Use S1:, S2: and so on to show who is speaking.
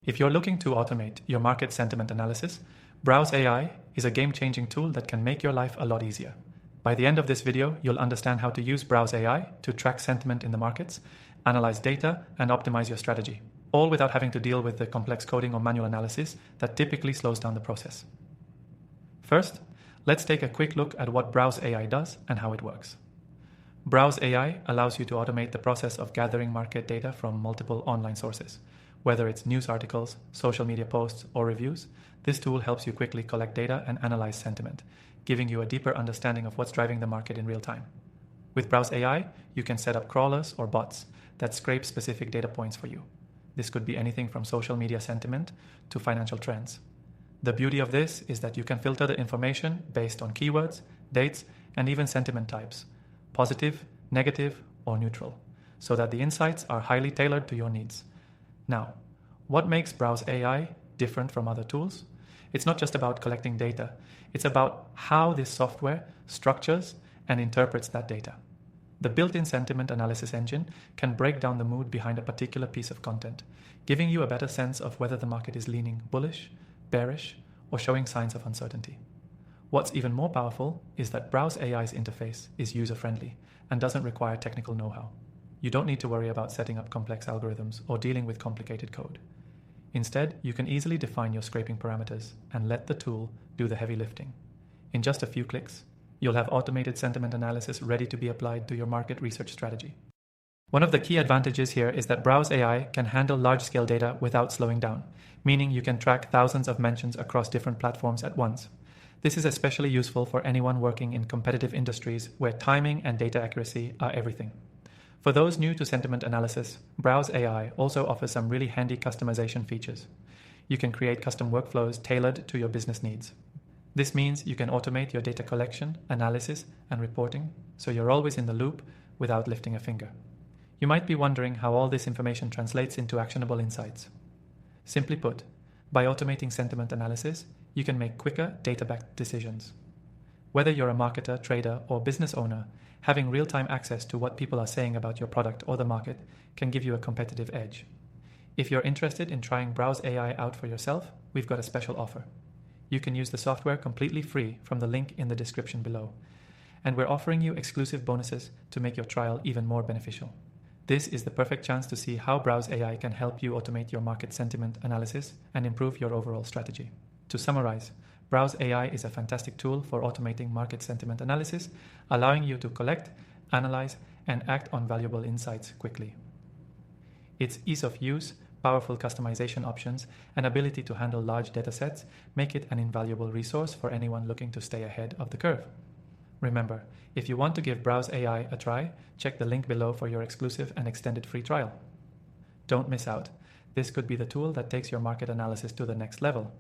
S1: If you're looking to automate your market sentiment analysis, Browse AI is a game-changing tool that can make your life a lot easier. By the end of this video, you'll understand how to use Browse AI to track sentiment in the markets, analyze data, and optimize your strategy, all without having to deal with the complex coding or manual analysis that typically slows down the process. First, let's take a quick look at what Browse AI does and how it works. Browse AI allows you to automate the process of gathering market data from multiple online sources. Whether it's news articles, social media posts, or reviews, this tool helps you quickly collect data and analyze sentiment, giving you a deeper understanding of what's driving the market in real time. With Browse AI, you can set up crawlers or bots that scrape specific data points for you. This could be anything from social media sentiment to financial trends. The beauty of this is that you can filter the information based on keywords, dates, and even sentiment types, positive, negative, or neutral, so that the insights are highly tailored to your needs. Now, what makes Browse AI different from other tools? It's not just about collecting data, it's about how this software structures and interprets that data. The built-in sentiment analysis engine can break down the mood behind a particular piece of content, giving you a better sense of whether the market is leaning bullish, bearish, or showing signs of uncertainty. What's even more powerful is that Browse AI's interface is user-friendly and doesn't require technical know-how. You don't need to worry about setting up complex algorithms or dealing with complicated code. Instead, you can easily define your scraping parameters and let the tool do the heavy lifting. In just a few clicks, you'll have automated sentiment analysis ready to be applied to your market research strategy. One of the key advantages here is that Browse AI can handle large-scale data without slowing down, meaning you can track thousands of mentions across different platforms at once. This is especially useful for anyone working in competitive industries where timing and data accuracy are everything. For those new to sentiment analysis, Browse AI also offers some really handy customization features. You can create custom workflows tailored to your business needs. This means you can automate your data collection, analysis, and reporting, so you're always in the loop without lifting a finger. You might be wondering how all this information translates into actionable insights. Simply put, by automating sentiment analysis, you can make quicker, data-backed decisions. Whether you're a marketer, trader, or business owner, having real-time access to what people are saying about your product or the market can give you a competitive edge. If you're interested in trying Browse AI out for yourself, we've got a special offer. You can use the software completely free from the link in the description below. And we're offering you exclusive bonuses to make your trial even more beneficial. This is the perfect chance to see how Browse AI can help you automate your market sentiment analysis and improve your overall strategy. To summarize, Browse AI is a fantastic tool for automating market sentiment analysis, allowing you to collect, analyze, and act on valuable insights quickly. Its ease of use, powerful customization options, and ability to handle large datasets make it an invaluable resource for anyone looking to stay ahead of the curve. Remember, if you want to give Browse AI a try, check the link below for your exclusive and extended free trial. Don't miss out. This could be the tool that takes your market analysis to the next level.